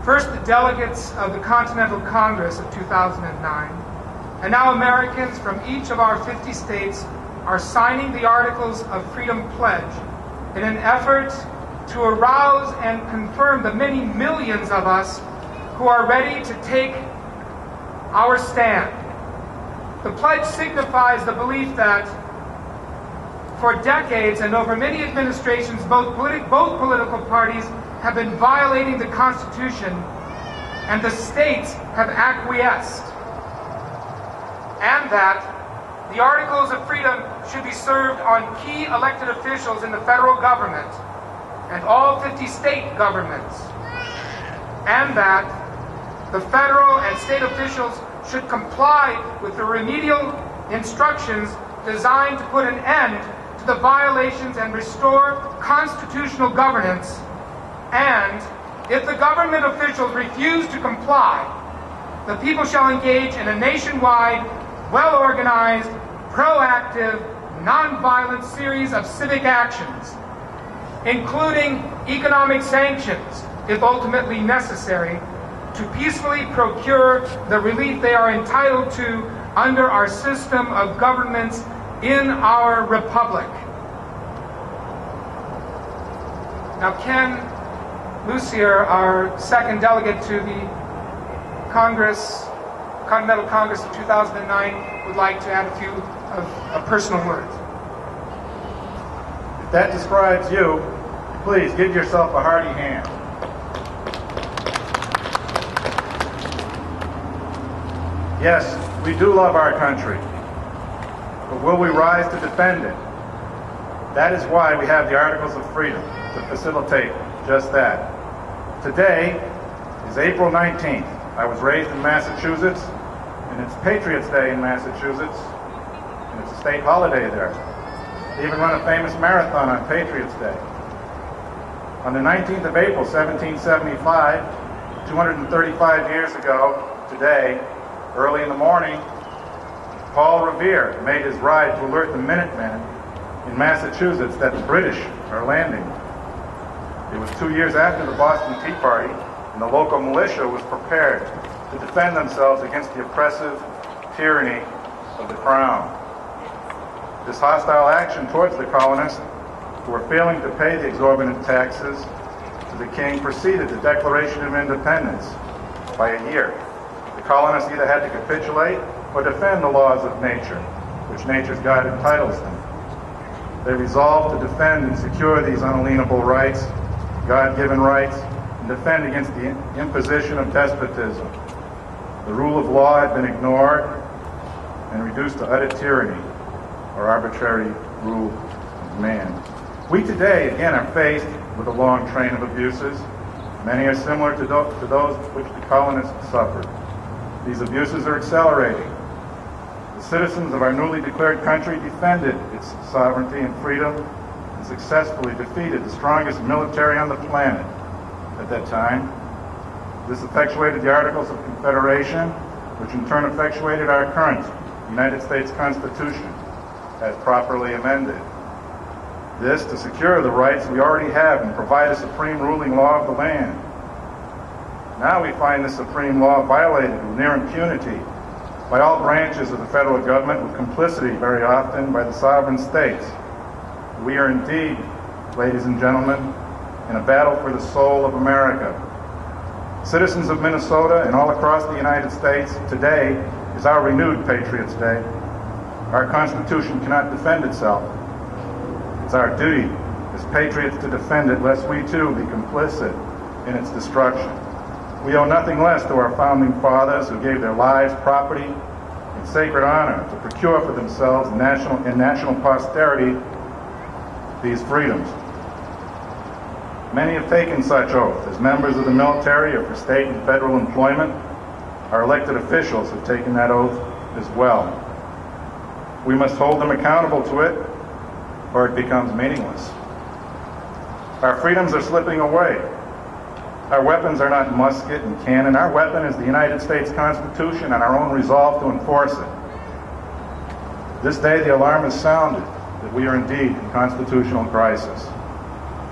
first the delegates of the Continental Congress of 2009, and now Americans from each of our 50 states are signing the Articles of Freedom Pledge in an effort to arouse and confirm the many millions of us who are ready to take our stand. The pledge signifies the belief that for decades and over many administrations, both political parties have been violating the Constitution, and the states have acquiesced, and that the Articles of Freedom should be served on key elected officials in the federal government and all 50 state governments, and that the federal and state officials should comply with the remedial instructions designed to put an end to the violations and restore constitutional governance. And if the government officials refuse to comply, the people shall engage in a nationwide, well-organized, proactive, nonviolent series of civic actions, including economic sanctions, if ultimately necessary, to peacefully procure the relief they are entitled to under our system of governments in our republic. Now, Ken Lucier, our second delegate to the Continental Congress of 2009, would like to add a few of personal words. If that describes you, please give yourself a hearty hand. Yes, we do love our country, but will we rise to defend it? That is why we have the Articles of Freedom, to facilitate just that. Today is April 19th. I was raised in Massachusetts, and it's Patriots' Day in Massachusetts, and it's a state holiday there. They even run a famous marathon on Patriots' Day. On the 19th of April, 1775, 235 years ago today, early in the morning, Paul Revere made his ride to alert the Minutemen in Massachusetts that the British are landing. It was 2 years after the Boston Tea Party, and the local militia was prepared to defend themselves against the oppressive tyranny of the Crown. This hostile action towards the colonists, who were failing to pay the exorbitant taxes to the king, preceded the Declaration of Independence by a year. The colonists either had to capitulate or defend the laws of nature, which nature's God entitles them. They resolved to defend and secure these unalienable rights, God-given rights, and defend against the imposition of despotism. The rule of law had been ignored and reduced to utter tyranny or arbitrary rule of man. We today, again, are faced with a long train of abuses. Many are similar to those which the colonists suffered. These abuses are accelerating. The citizens of our newly declared country defended its sovereignty and freedom and successfully defeated the strongest military on the planet at that time. This effectuated the Articles of Confederation, which in turn effectuated our current United States Constitution as properly amended. This to secure the rights we already have and provide a supreme ruling law of the land. Now we find this supreme law violated with near impunity by all branches of the federal government, with complicity very often by the sovereign states. We are indeed, ladies and gentlemen, in a battle for the soul of America. Citizens of Minnesota and all across the United States, today is our renewed Patriots' Day. Our Constitution cannot defend itself. It's our duty as patriots to defend it, lest we too be complicit in its destruction. We owe nothing less to our founding fathers, who gave their lives, property, and sacred honor to procure for themselves and national posterity these freedoms. Many have taken such oath. As members of the military or for state and federal employment, our elected officials have taken that oath as well. We must hold them accountable to it, or it becomes meaningless. Our freedoms are slipping away. Our weapons are not musket and cannon. Our weapon is the United States Constitution and our own resolve to enforce it. This day the alarm is sounded that we are indeed in constitutional crisis.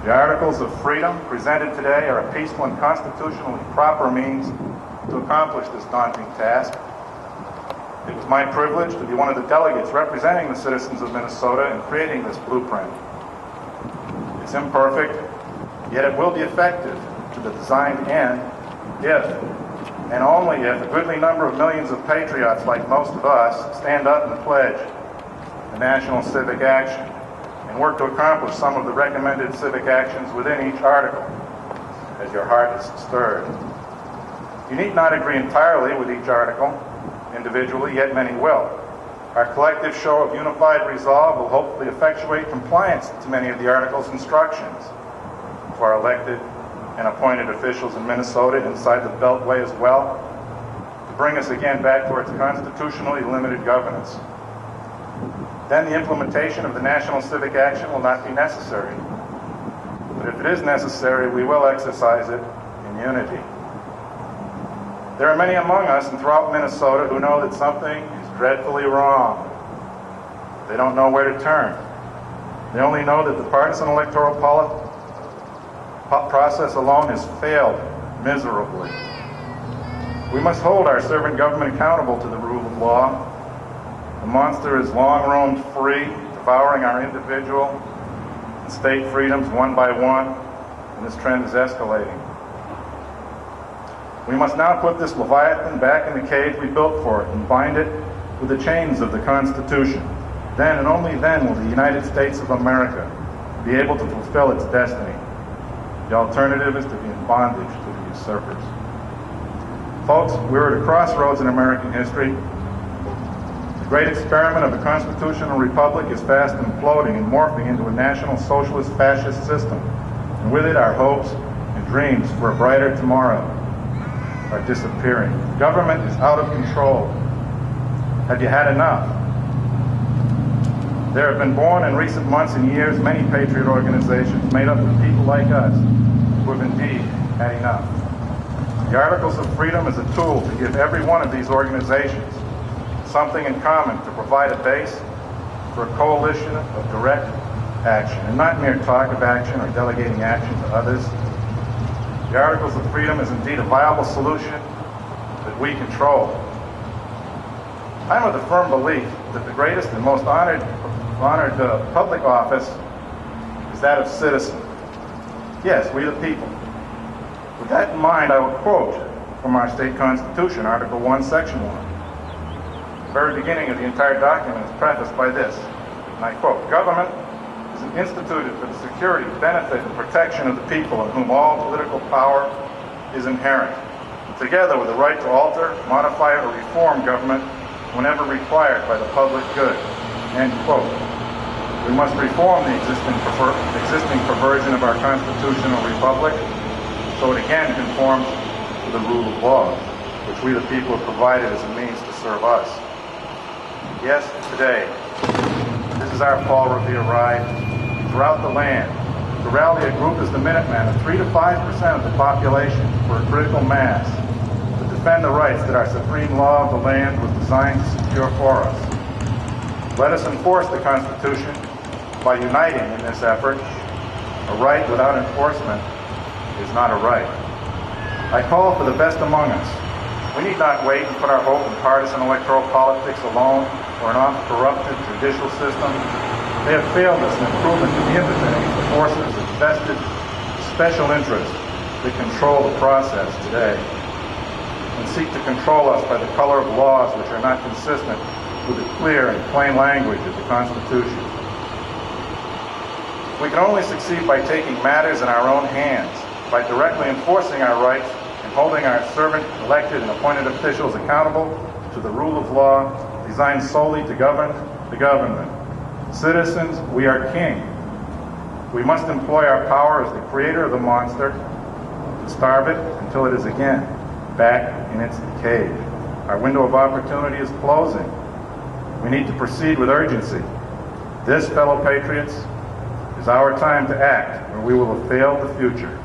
The Articles of Freedom presented today are a peaceful and constitutionally proper means to accomplish this daunting task. It was my privilege to be one of the delegates representing the citizens of Minnesota in creating this blueprint. It's imperfect, yet it will be effective to the designed end if, and only if, a goodly number of millions of patriots like most of us stand up and pledge the national civic action and work to accomplish some of the recommended civic actions within each article as your heart is stirred. You need not agree entirely with each article individually, yet many will. Our collective show of unified resolve will hopefully effectuate compliance to many of the article's instructions for our elected and appointed officials in Minnesota inside the Beltway as well, to bring us again back towards constitutionally limited governance. Then the implementation of the national civic action will not be necessary. But if it is necessary, we will exercise it in unity. There are many among us and throughout Minnesota who know that something is dreadfully wrong. They don't know where to turn. They only know that the partisan electoral process alone has failed miserably. We must hold our servant government accountable to the rule of law. The monster has long roamed free, devouring our individual and state freedoms one by one, and this trend is escalating. We must now put this Leviathan back in the cage we built for it and bind it with the chains of the Constitution. Then and only then will the United States of America be able to fulfill its destiny. The alternative is to be in bondage to the usurpers. Folks, we're at a crossroads in American history. The great experiment of the constitutional republic is fast imploding and morphing into a national socialist fascist system. And with it, our hopes and dreams for a brighter tomorrow are disappearing. Government is out of control. Have you had enough? There have been born in recent months and years many patriot organizations made up of people like us who have indeed had enough. The Articles of Freedom is a tool to give every one of these organizations something in common to provide a base for a coalition of direct action, and not mere talk of action or delegating action to others. The Articles of Freedom is indeed a viable solution that we control. I'm of the firm belief that the greatest and most honored public office is that of citizen. Yes, we the people. With that in mind, I will quote from our state constitution, Article 1, Section 1. The very beginning of the entire document is prefaced by this, and I quote, "Government is instituted for the security, benefit, and protection of the people in whom all political power is inherent, together with the right to alter, modify, or reform government whenever required by the public good." End quote. We must reform the existing perversion of our constitutional republic so it again conforms to the rule of law, which we the people have provided as a means to serve us. Yes, today, this is our Paul Revere ride throughout the land to rally a group as the Minutemen of 3 to 5% of the population for a critical mass to defend the rights that our supreme law of the land was designed to secure for us. Let us enforce the Constitution by uniting in this effort. A right without enforcement is not a right. I call for the best among us. We need not wait and put our hope in partisan electoral politics alone or an oft-corrupted judicial system. They have failed us in improvement to the impotent against the forces of vested special interests that control the process today and seek to control us by the color of laws which are not consistent with the clear and plain language of the Constitution. We can only succeed by taking matters in our own hands, by directly enforcing our rights and holding our servant, elected, and appointed officials accountable to the rule of law designed solely to govern the government. Citizens, we are king. We must employ our power as the creator of the monster to starve it until it is again back in its cage. Our window of opportunity is closing. We need to proceed with urgency. This, fellow patriots, is our time to act, or we will have failed the future.